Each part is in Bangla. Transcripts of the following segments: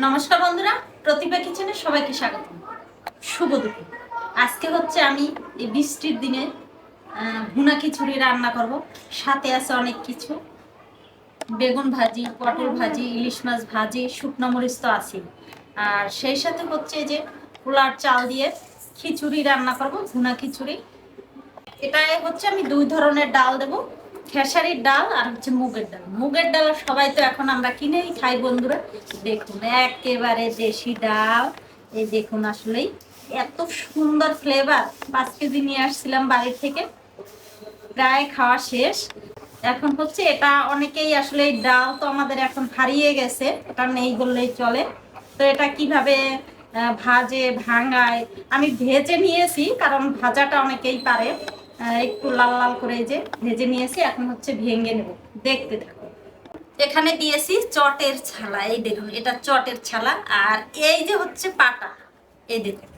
নমস্কার বন্ধুরা, প্রতিভা কিচেনে সবাইকে স্বাগত। শুভ দুপুর। আজকে হচ্ছে আমি এই বৃষ্টির দিনে ভুনা খিচুড়ি রান্না করব। সাথে আছে অনেক কিছু, বেগুন ভাজি, পটল ভাজি, ইলিশ মাছ ভাজি, শুকনো মরিচ তো আছে। আর সেই সাথে হচ্ছে যে পোলার চাল দিয়ে খিচুড়ি রান্না করব, ভুনা খিচুড়ি। এটাই হচ্ছে আমি দুই ধরনের ডাল দেব, খেসারির ডাল আর হচ্ছে মুগের ডাল। মুগের ডাল সবাই তো এখন আমরা কিনেই খাই বন্ধুরা। দেখুন একেবারে দেশি ডাল। এই দেখুন, আসলেই এত সুন্দর ফ্লেভার। 5 কেজি নিয়ে আসছিলাম বাড়ি থেকে, প্রায় খাওয়া শেষ। এখন হচ্ছে এটা অনেকেই আসলে এই ডাল তো আমাদের এখন হারিয়ে গেছে, এটা নেই বললেই চলে। তো এটা কিভাবে ভাজে ভাঙায়, আমি ভেজে নিয়েছি কারণ ভাজাটা অনেকেই পারে। একটু লাল লাল করে যে ভেজে নিয়েছি, এখন হচ্ছে ভেঙে নেব। দেখতে থাকো। এখানে দিয়েছি চটের ছালা, এই দেখুন এটা চটের ছালা। আর এই যে হচ্ছে পাটা, এই দেখুন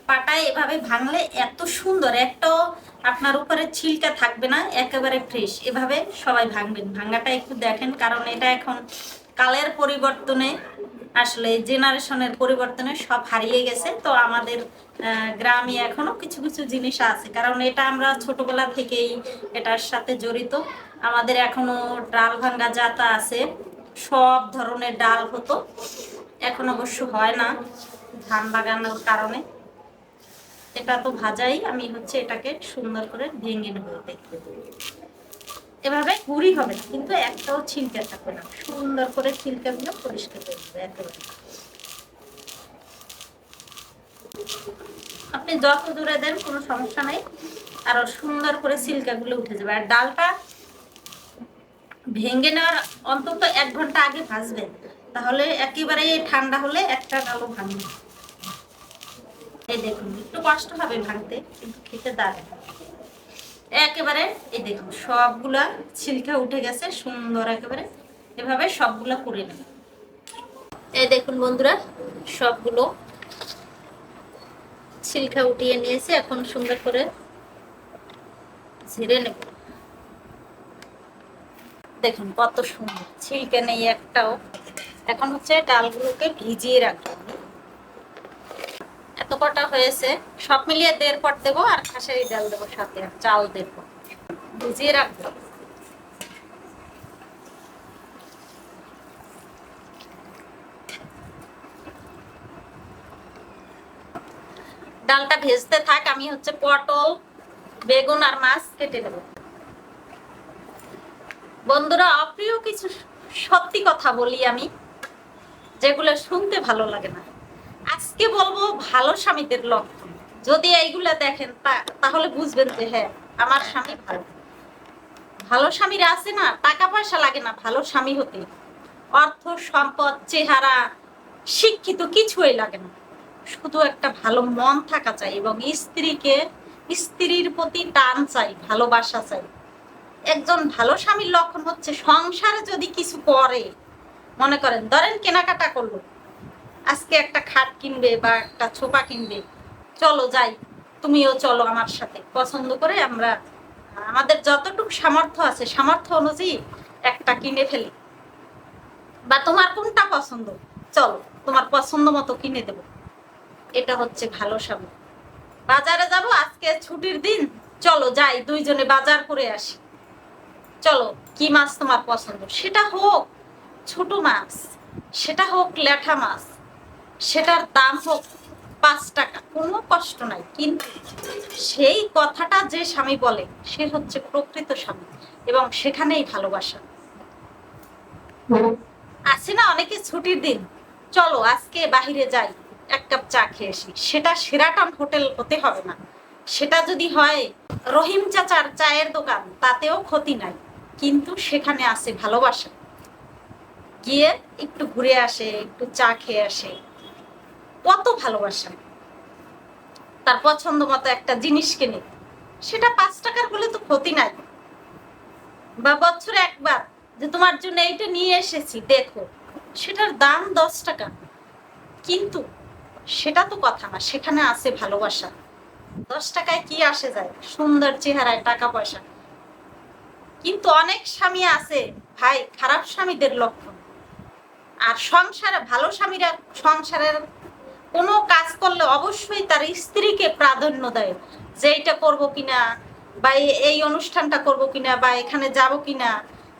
পাটায় এভাবে ভাঙলে এত সুন্দর, একটাও আপনার উপরে ছিলকা থাকবে না, একেবারে ফ্রেশ। এভাবে সবাই ভাঙবেন, ভাঙাটা একটু দেখেন, কারণ এটা এখন কালের পরিবর্তনে, আসলে জেনারেশনের পরিবর্তনে সব হারিয়ে গেছে। তো আমাদের গ্রামে এখনো কিছু কিছু জিনিস আছে, কারণ এটা আমরা ছোটবেলা থেকেই এটার সাথে জড়িত। আমাদের এখনো ডাল ভাঙ্গা জাতা আছে, সব ধরনের ডাল হতো, এখন অবশ্য হয় না ধান বাগানোর কারণে। এটা তো ভাজাই, আমি হচ্ছে এটাকে সুন্দর করে ভেঙে নেব। দেখতে এভাবে গুঁড়ি হবে না, কিন্তু একটাও ছিলকা থাকবে না, সুন্দর করে ছিলকাগুলো পরিষ্কার করে দেবে একেবারে। আপনি যত দূরে দেন কোনো সমস্যা নেই, আরো সুন্দর করে ছিলকাগুলো উঠে যাবে। আর ডালটা ভেঙে নেওয়ার অন্তত 1 ঘন্টা আগে ভাজবেন, তাহলে একেবারে ঠান্ডা হলে একটা ডালও ভাঙবে। এই দেখুন একটু কষ্ট হবে ভাঙতে, কিন্তু খেতে দারুণ একেবারে। এই দেখুন সবগুলা ছিলকা উঠে গেছে সুন্দর একেবারে। এভাবে সবগুলা করে নেব। এই দেখুন বন্ধুরা, সবগুলো ছিলকা উঠিয়ে নিয়েছি, এখন সুন্দর করে ঝেড়ে নেব। দেখুন কত সুন্দর, ছিলকা নেই একটাও। এখন হচ্ছে ডালগুলোকে ভিজিয়ে রাখবো। এত কটা হয়েছে, সব মিলিয়ে 1.5 পট দেবো, আর খাসারি ডাল দেবো সাথে, আর চাল দেবো, ভিজিয়ে রাখবো। ডালটা ভেজতে থাক, আমি হচ্ছে পটল, বেগুন আর মাছ কেটে নেব। বন্ধুরা, অপ্রিয় কিছু সত্যি কথা বলি আমি, যেগুলো শুনতে ভালো লাগে না। আজকে বলবো ভালো স্বামীদের লক্ষণ। যদি এইগুলা দেখেন তাহলে বুঝবেন যে হ্যাঁ, আমার স্বামী ভালো। ভালো স্বামীরা আছে না, টাকা পয়সা লাগে না ভালো স্বামী হতে, অর্থ সম্পদ চেহারা শিক্ষিত কিছুই লাগে না, শুধু একটা ভালো মন থাকা চাই, এবং স্ত্রীর প্রতি টান চাই, ভালোবাসা চাই। একজন ভালো স্বামীর লক্ষণ হচ্ছে সংসারে যদি কিছু করে, মনে করেন ধরেন কেনাকাটা করলো, আজকে একটা খাট কিনবে বা একটা ছোপা কিনবে, চলো যাই, তুমিও চলো আমার সাথে, পছন্দ করে আমরা আমাদের যতটুকু সামর্থ্য আছে সামর্থ্য অনুযায়ী একটা কিনে ফেলি। বা তোমার কোনটা পছন্দ, চলো তোমার পছন্দ মতো কিনে দেবো। এটা হচ্ছে ভালো স্বামী। বাজারে যাব, আজকে ছুটির দিন, চলো যাই দুইজনে বাজার করে আসি, চলো কি মাছ তোমার পছন্দ, সেটা হোক ছোট মাছ, সেটা হোক ল্যাঠা মাছ, সেটার দাম হোক 5 টাকা, কোনো কষ্ট নাই। কিন্তু সেই কথাটা যে স্বামী বলে, সে হচ্ছে প্রকৃত স্বামী, এবং সেখানেই ভালোবাসা আছে। না অনেকে ছুটির দিন, চলো আজকে বাহিরে যাই, 1 কাপ চা খেয়ে আসি, সেটা সেরাটন হোটেল হতে হবে না, সেটা যদি হয় রহিম চাচার চায়ের দোকান, তাতেও ক্ষতি নাই, কিন্তু সেখানে আছে ভালোবাসা। গিয়ে একটু ঘুরে আসে, একটু চা খেয়ে আসে, কত ভালোবাসা। তার পছন্দ মতো একটা জিনিস কিনে, সেটা 5 টাকার হলে তো ক্ষতি নাই। বা বছরে একবার, যে তোমার জন্য এইটা নিয়ে এসেছি দেখো, সেটার দাম 10 টাকা, কিন্তু সেটা তো কথা না, সেখানে আছে ভালোবাসা। 10 টাকায় কি আসে যায়, সুন্দর চেহারায় টাকা পয়সা। কিন্তু অনেক স্বামী আছে ভাই, খারাপ স্বামীদের লক্ষণ, আর সংসারে ভালো স্বামীরা সংসারের কোনো কাজ করলে অবশ্যই তার স্ত্রীকে প্রাধান্য দেয়, যে এইটা করবো কিনা, বা এই অনুষ্ঠানটা করব কিনা, বা এখানে যাব কিনা,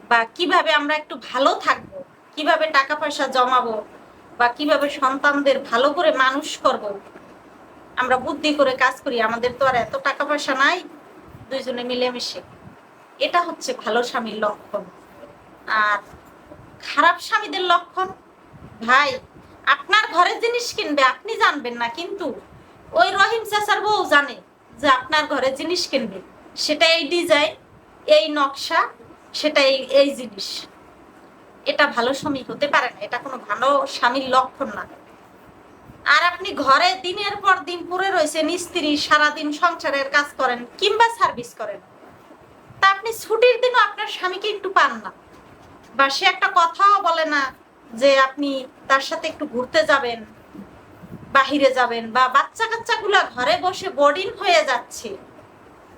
বা কিভাবে আমরা একটু ভালো থাকবো, কিভাবে টাকা পয়সা জমাবো, বা কিভাবে সন্তানদের ভালো করে মানুষ করব। আমরা বুদ্ধি করে কাজ করি, আমাদের তো আর এত টাকা পয়সা নাই, দুইজনে মিলেমিশে। এটা হচ্ছে ভালো স্বামীর লক্ষণ। আর খারাপ স্বামীদের লক্ষণ, ভাই আপনার ঘরের জিনিস কিনবে আপনি জানবেন না, কিন্তু ওই রহিম চাচার বউ জানে যে আপনার ঘরে জিনিস কিনবে, সেটা এই ডিজাইন, এই নকশা, সেটা এই জিনিস। এটা ভালো স্বামী হতে পারে না, এটা কোনো ভালো স্বামীর লক্ষণ না। আর আপনি ঘরে দিনের পর দিন পড়ে রয়েছেন, স্ত্রী সারাদিন সংসারের কাজ করেন কিংবা সার্ভিস করেন, তা আপনি ছুটির দিনও আপনার স্বামীকে একটু পান না, বা সে একটা কথাও বলে না যে আপনি তার সাথে একটু ঘুরতে যাবেন, বাহিরে যাবেন, বা বাচ্চা কাচ্চাগুলা ঘরে বসে বোর্ডিং হয়ে যাচ্ছে,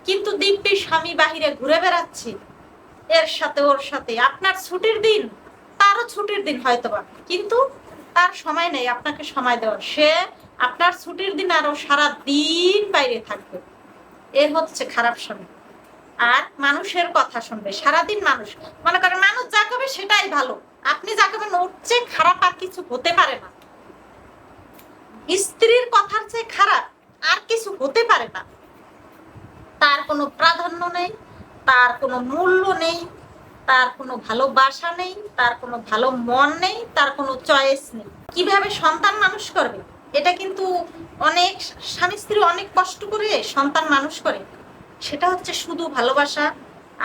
কিন্তু দিব্যি স্বামী বাহিরে ঘুরে বেড়াচ্ছে এর সাথে ওর সাথে। আপনার ছুটির দিন, তারও ছুটির দিন হয়তোবা, কিন্তু তার সময় নেই আপনাকে সময় দেওয়ার। সে আপনার ছুটির দিন আরো সারা দিন বাইরে থাকবে। এ হচ্ছে খারাপ স্বামী। আর মানুষের কথা শুনবে সারাদিন। মানুষ মনে করে মানুষ যা করবে সেটাই ভালো, আপনি যা করবেন ওর চেয়ে খারাপ আর কিছু হতে পারে না। স্ত্রীর কথার চেয়ে খারাপ আর কিছু হতে পারে না। তার কোনো প্রাধান্য নেই, তার কোনো মূল্য নেই, তার কোনো ভালোবাসা নেই, তার কোনো ভালো মন নেই, তার কোনো চয়েস নেই। কিভাবে সন্তান মানুষ করবে, এটা কিন্তু অনেক স্বামী স্ত্রী অনেক কষ্ট করে সন্তান মানুষ করে। সেটা হচ্ছে শুধু ভালোবাসা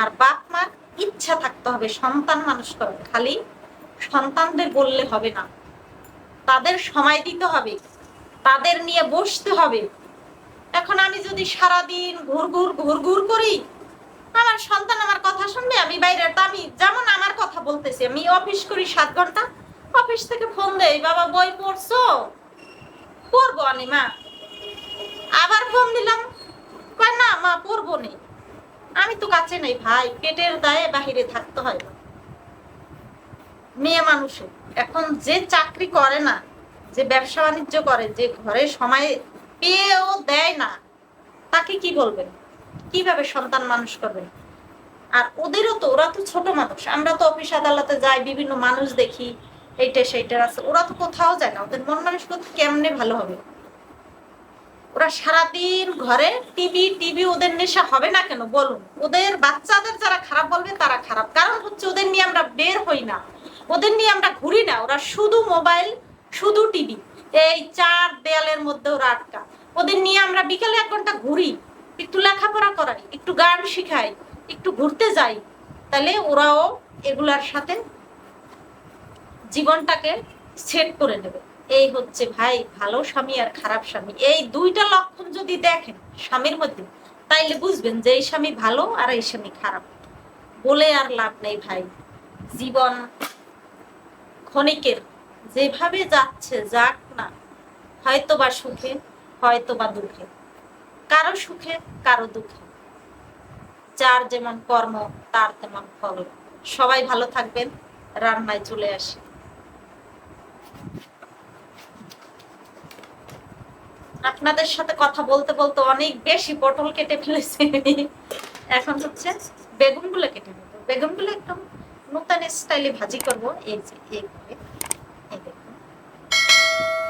আর বাপ মার ইচ্ছা থাকতে হবে সন্তান মানুষ করবে। খালি সন্তানদের বললে হবে না, তাদের সময় দিতে হবে, তাদের নিয়ে বসতে হবে। এখন আমি যদি সারাদিন ঘুর করি, আমার সন্তান আমার কথা শুনবে? আমি বাইরে, আমি যেমন আমার কথা বলতেছি, আমি অফিস করি 7 ঘন্টা, অফিস থেকে ফোন দেয়, বাবা বই পড়ছো? পড়বো আনি মা। আবার ফোন দিলাম, কয় না মা পড়বো নি। আমি তো কাছে নেই ভাই, পেটের দায়ে বাহিরে থাকতে হয়। মেয়ে মানুষের এখন যে চাকরি করে না, যে ব্যবসা বাণিজ্য করে, যে ঘরে সময় পেয়েও দেয় না, তাকে কি বলবেন? কিভাবে সন্তান মানুষ করবেন? আর ওদেরও তো, ওরা তো ছোট মানুষ। আমরা তো অফিস আদালতে যাই, বিভিন্ন মানুষ দেখি, এইটা সেইটার আছে। ওরা তো কোথাও যায় না, ওদের মন মানসিকতা কেমনে ভালো হবে? ওরা সারাদিন ঘরে টিভি, ওদের নেশা হবে না কেন বলুন? ওদের বাচ্চাদের যারা খারাপ বলবে তারা খারাপ, কারণ হচ্ছে ওদের নিয়ে আমরা বের হই না, ওদের নিয়ে আমরা ঘুরি না। ওরা শুধু মোবাইল, শুধু টিভি, এই 4 দেয়ালের মধ্যে ওরা আটকা। ওদের নিয়ে আমরা বিকেলে 1 ঘন্টা ঘুরি, একটু লেখাপড়া করাই, একটু গান শিখাই, একটু ঘুরতে যাই, তাহলে ওরাও এগুলার সাথে জীবনটাকে সেট করে নেবে। এই হচ্ছে ভাই ভালো স্বামী আর খারাপ স্বামী। এই দুইটা লক্ষণ যদি দেখেন স্বামীর মধ্যে, তাইলে বুঝবেন যে এই স্বামী ভালো আর এই স্বামী খারাপ। বলে আর লাভ নেই ভাই, জীবন ক্ষণিকের, যেভাবে যাচ্ছে যাক না, হয়তো বা সুখে, হয়তো বা দুঃখে, কারো সুখে কারো দুঃখে। যার যেমন কর্ম তার তেমন ফল। সবাই ভালো থাকবেন। রান্নায় চলে আসি। আপনাদের সাথে কথা বলতে বলতে অনেক বেশি পটল কেটে ফেলেছি। এখন হচ্ছে বেগুনগুলো কেটে নেব। বেগুনগুলো একদম নতুন স্টাইলে ভাজি করব। এই যে এইভাবে, এই দেখুন,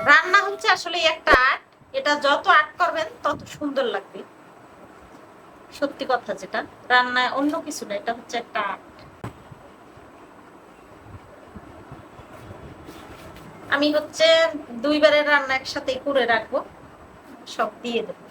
রান্না হচ্ছে আসলে একটা আর্ট। এটা যত আর্ট করবেন তত সুন্দর লাগবে। সত্যি কথা, যেটা রান্নায় অন্য কিছু না, এটা হচ্ছে একটা আর্ট। আমি হচ্ছে 2 বারের রান্না একসাথে করে রাখবো, সব দিয়ে দেবো।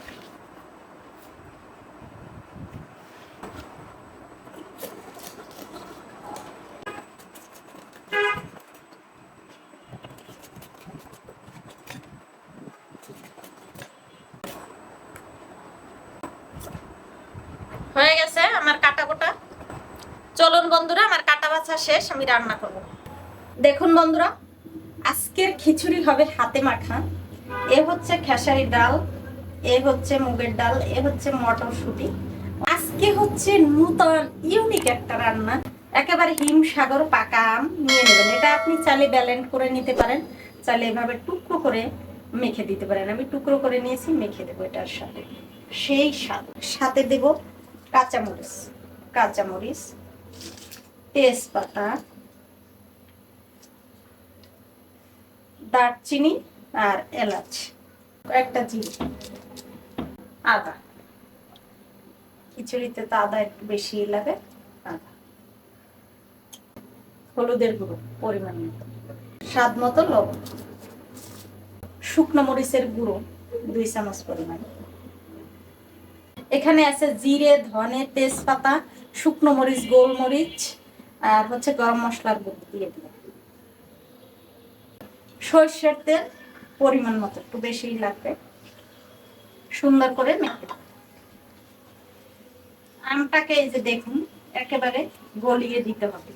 হয়ে গেছে আমার কাটা কোটা। চলুন বন্ধুরা, আমার কাটা বাছা শেষ, আমি রান্না করব। দেখুন বন্ধুরা, আজকের খিচুড়ি হবে হাতে মাখা। এ হচ্ছে খেসারি ডাল, এ হচ্ছে মুগের ডাল, এ হচ্ছে মটরশুঁটি। আজকে হচ্ছে নতুন ইউনিক একটা রান্না, একেবারে হিমসাগর পাকা আম নিয়ে নেবেন। এটা আপনি চাইলে ব্যালেন্ড করে নিতে পারেন, চাইলে এভাবে টুকরো করে মেখে দিতে পারেন। আমি টুকরো করে নিয়েছি, মেখে দেবো এটার সাথে। সেই সাথে দেব কাঁচামরিচ, কাঁচামরিচ, তেজপাতা, দারচিনি আর এলাচ, কয়েকটা জিরে, আদা। খিচুড়িতে তো আদা একটু বেশি লাগে। আদা, হলুদের গুঁড়ো পরিমাণ মতো, স্বাদ মতো লবণ, শুকনো মরিচের গুঁড়ো 2 চামচ পরিমাণ। এখানে আছে জিরে, ধনে, তেজপাতা, শুকনো মরিচ, গোলমরিচ আর হচ্ছে গরম মশলার গুঁড়ো দিয়ে দিলাম। সরষের তেল পরিমাণ মতো, একটু বেশিই লাগবে। সুন্দর করে মেখে আমটাকে এই যে দেখুন একেবারে গলিয়ে দিতে হবে।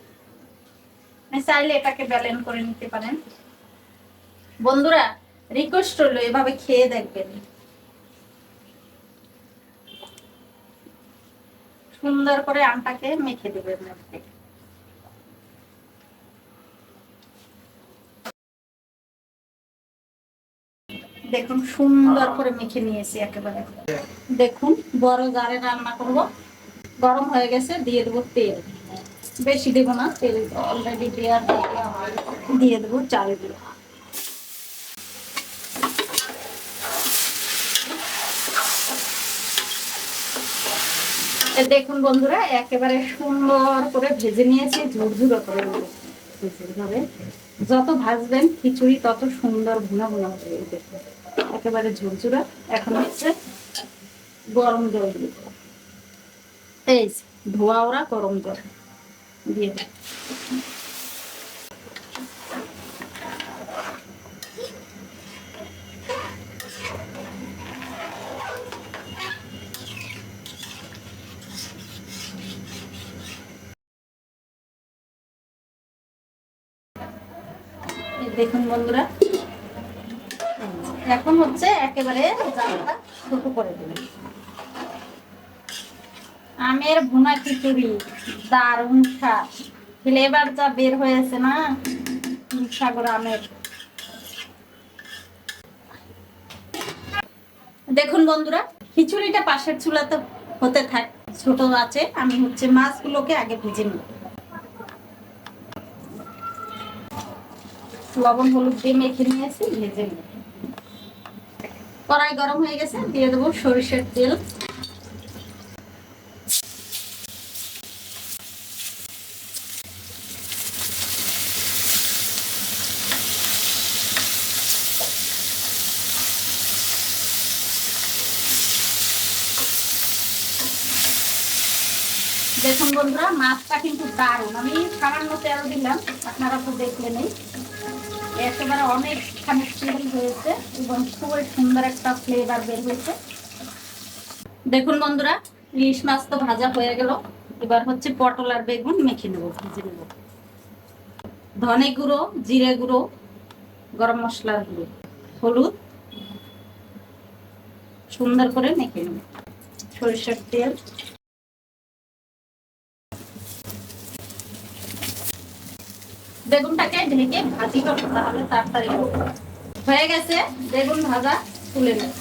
চাইলে এটাকে ব্যালেন্ড করে নিতে পারেন। বন্ধুরা, রিকোয়েস্ট রইল এভাবে খেয়ে দেখবেন। সুন্দর করে আমটাকে মেখে দেবেন। দেখুন সুন্দর করে মেখে নিয়েছি একেবারে। দেখুন বড় জারে রান্না করব, গরম হয়ে গেছে, দিয়ে দেবো তেল। বেশি দেবো না, তেল অলরেডি দেওয়ার, দিয়ে দেবো চালগুলো। দেখুন বন্ধুরা, একেবারে সুন্দর করে ভেজে নিয়েছি, ঝুরঝুরো করে হবে। যত ভাজবেন খিচুড়ি তত সুন্দর ভুনা ভুনা হবে। দেখুন একেবারে ঝুরঝুরা। এখন হচ্ছে গরম জল দিব, এই ধোয়া ওরা গরম জল দিয়ে দেব। দেখুন বন্ধুরা, এখন হচ্ছে একেবারে জালটা ছোট করে দেবেন। আমের ভুনা খিচুড়ি দারুণ স্বাদ, ফ্লেভার যা বের হয়েছে না সাগর আমের। দেখুন বন্ধুরা, খিচুড়িটা পাশের চুলাতে হতে থাক, ছোট আছে। আমি হচ্ছে মাছগুলোকে আগে ভেজে নিই। লবণ হলুদ দিয়ে মেখে নিয়েছি, ভেজে নিই। কড়াই গরম হয়ে গেছে, দিয়ে দেবো সরিষার তেল। দেখুন বন্ধুরা, মাছটা কিন্তু দারুণ। আমি সামান্য তেল দিলাম, আপনারা তো দেখলেনই। একেবারে অনেকখানি তেল হয়েছে এবং খুবই সুন্দর একটা ফ্লেভার বের হয়েছে। দেখুন বন্ধুরা, ইলিশ মাছ তো ভাজা হয়ে গেল। এবার হচ্ছে পটল আর বেগুন মেখে নেবো, ভেজে নেবো। ধনে গুঁড়ো, জিরে গুঁড়ো, গরম মশলার গুঁড়ো, হলুদ, সুন্দর করে মেখে নেব। সরিষার তেল, বেগুনটাকে ঢেকে ভাজি করতে, তাহলে তাড়াতাড়ি হয়ে গেছে। বেগুন ভাজা তুলে নেব।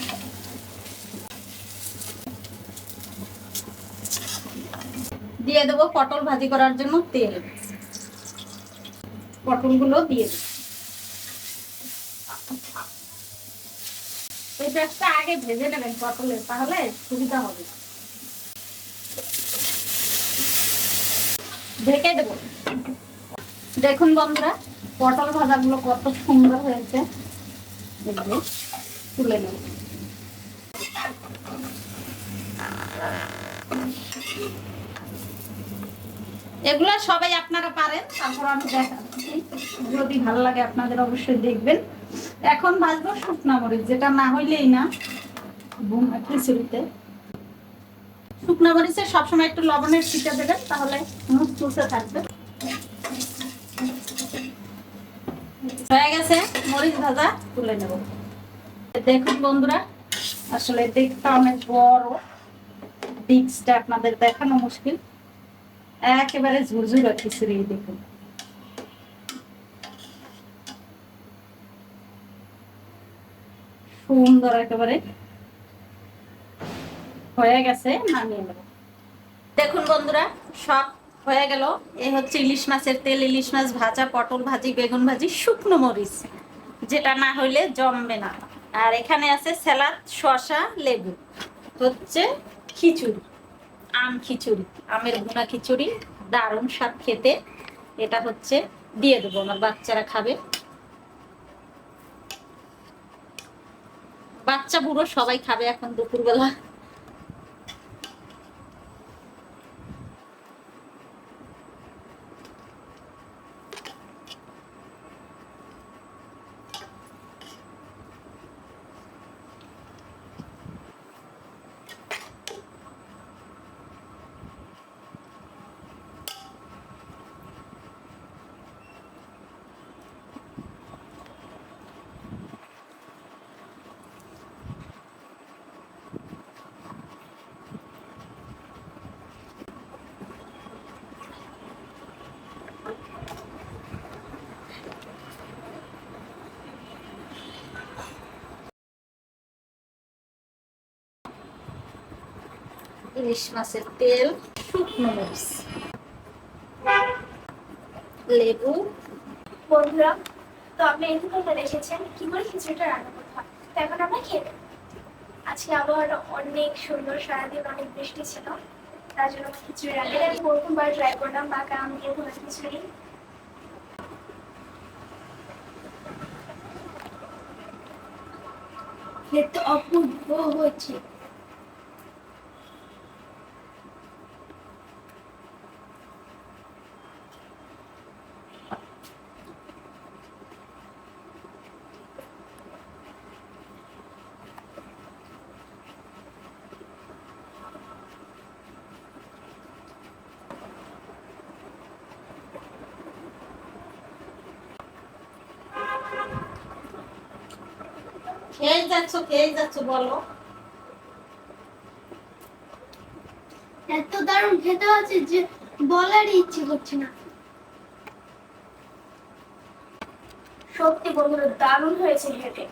দিয়ে দেবো পটল ভাজি করার জন্য তেল। পটলগুলো দিয়ে দেব। এই পেঁয়াজটা আগে ভেজে নেবেন পটলের, তাহলে সুবিধা হবে। ঢেকে দেবো। দেখুন বন্ধুরা, পটল ভাজাগুলো কত সুন্দর হয়েছে। এগুলো তুলে নেব। এগুলো সবাই আপনারা পারেন, তারপর আমি দেখাচ্ছি। যদি ভালো লাগে আপনাদের অবশ্যই দেখবেন। এখন ভাজবো শুকনা মরিচ, যেটা না হইলেই না ভুনা খিচুড়িতে। শুকনা মরিচে সবসময় একটু লবণের ছিটা দেবেন, তাহলে মুচমুচে থাকবে। হয়ে গেছে মরিচ ভাজা, তুলে নেব। দেখুন বন্ধুরা, আসলে দেখতে অনেক বড়, ডিক্সটা আপনাদের দেখানো মুশকিল। একেবারে ঝুরঝুরা খিচুড়ি দেখুন। সুন্দর একেবারে হয়ে গেছে, নামিয়ে নেব। দেখুন বন্ধুরা, সব হয়ে গেল। এই হচ্ছে ইলিশ মাছের তেল, ইলিশ মাছ ভাজা, পটল ভাজি, বেগুন ভাজি, শুকনো মরিচ, যেটা না হইলে জমবে না। আর এখানে আছে স্যালাড, শসা, লেবু। হচ্ছে খিচুড়ি, আম খিচুড়ি, আমের ভুনা খিচুড়ি, দারুণ স্বাদ খেতে। এটা হচ্ছে দিয়ে দেবো, আমার বাচ্চারা খাবে, বাচ্চা বুড়ো সবাই খাবে এখন দুপুরবেলা। ইলিশ মাছের তেল, শুকনো মরিচ, লেবু। বন্ধুরা, তো আপনি এখানে দেখেছেন কি করে খিচুড়িটা রান্না করতে হয়। তো এখন আমরা খেয়ে নেব। আজকে আবহাওয়াটা অনেক সুন্দর, সারাদিন অনেক বৃষ্টি ছিল, তার জন্য খিচুড়ি রান্না আমি প্রথমবার ট্রাই করলাম পাকা আম দিয়ে ভুনা খিচুড়ি। খেতে অপূর্ব হচ্ছে। খেয়ে যাচ্ছ বলো। এত দারুণ খেতে হচ্ছে যে বলারই ইচ্ছে করছে না। সত্যি বন্ধুরা, দারুণ হয়েছে খেতে।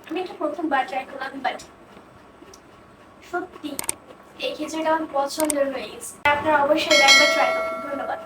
আমি এটা প্রথমবার ট্রাই করলাম, বাট সত্যি এই খিচুড়িটা আমার পছন্দের হয়ে গেছে। আপনারা অবশ্যই একবার ট্রাই করুন। ধন্যবাদ।